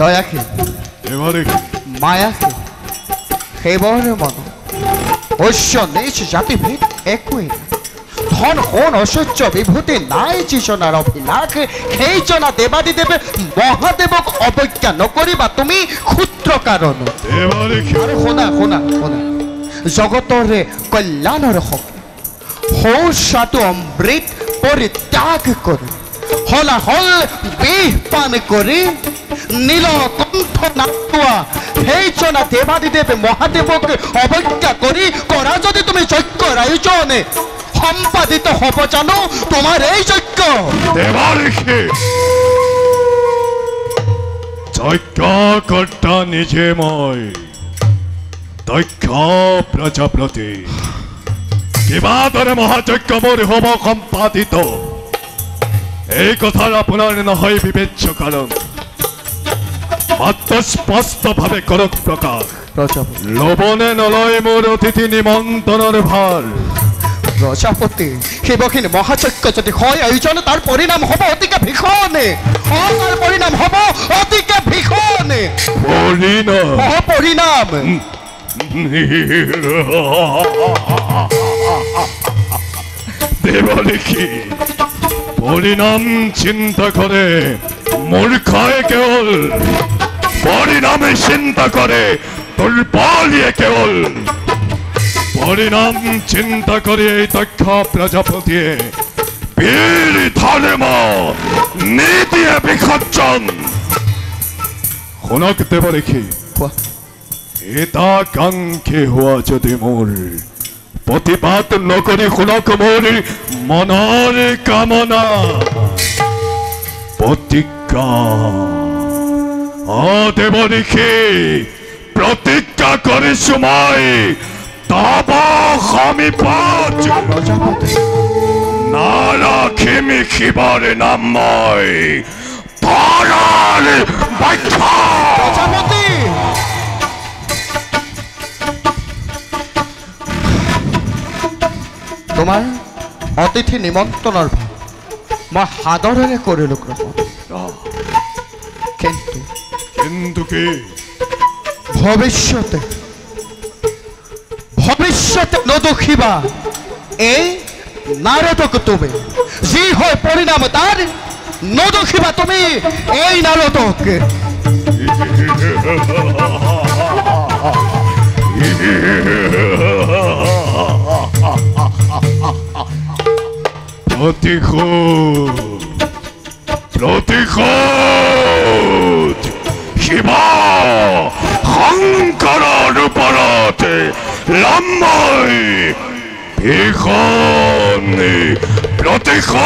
দয়াকে এবাৰে মায়াকে সেইবৰে মন ঐশ্য নিজ জাতিভেদ একোৱে ধন সোণ ঐশ্বৰ্য বিভূতি নাই যিজনাৰ অভিলাষ সেই জনা দেৱাদিদেৱে মহাদেৱক অৱজ্ঞা নকৰিবা তুমি ক্ষুদ্ৰ কাৰণ এবাৰে আৰু শুনা শুনা শুনা জগতৰে কল্যাণৰ সপোন শৌচাটো অমৃত পৰিত্যাগ কৰি হলাহল বিষ পান কৰি নীলকণ্ঠ নাটোৱা সেই জনা দেৱাদিদেৱে মহাদেৱক অৱজ্ঞা কৰি কৰা যদি তুমি যজ্ঞৰ আয়োজনে সম্পাদিত হ'ব জানো তোমাৰ এই যজ্ঞ দেৱাঋষি যজ্ঞ কৰ্তা নিজে মই দক্ষ প্ৰজাপতি কিবা দৰে মহাযজ্ঞ মোৰ হ'ব সম্পাদিত এই কথাৰ আপোনাৰ নহয় বিবেচ্য কাৰণ মাত্ৰ স্পষ্টভাৱে কৰক প্ৰকাশ ল'বনে নলয় মোৰ অতিথি নিমন্ত্ৰণৰ ভাৰ প্ৰজাপতি শিৱখিনি মহাযজ্ঞ যদি হয় আয়োজন তাৰ পৰিণাম হ'ব অতিকে ভীষণে তাৰ পৰিণাম হ'ব অতিকে ভীষণে পৰিণাম দেৱাঋষি পৰিণাম চিন্তা কৰে মূৰ্খাই কেৱল পৰিণামে চিন্তা কৰে দুৰ্বলীয়ে কেৱল পৰিণাম চিন্তা কৰি এই দক্ষ প্ৰজাপতিয়ে বীৰ ধৰ্ম নিদিয়ে বিসৰ্জন শুনক দেৱাঋষি এটা কাংক্ষী হোৱা যদি মোৰ প্ৰতিপাত নকৰি শুনক মোৰ মনৰ কামনা প্ৰতিজ্ঞা দেৱাঋষি প্ৰতিজ্ঞা কৰিছো মই তব সমীপত নাৰাখিমি শিৱৰ নাম মই ধৰাৰ বাধ্য তোমাৰ অতিথি নিমন্ত্ৰণৰ ভাৱ মই সাদৰেৰে কৰিলোঁ গ্ৰহণ কিন্তু কি ভৱিষ্যতে নদোষিবা এই নাৰদক তুমি যি হয় পৰিণাম তাৰ নদোষিবা তুমি এই নাৰদক প্ৰতিশোধ শিৱ শংকৰৰ ওপৰত ল'ম মই ভীষণ প্ৰতিশোধ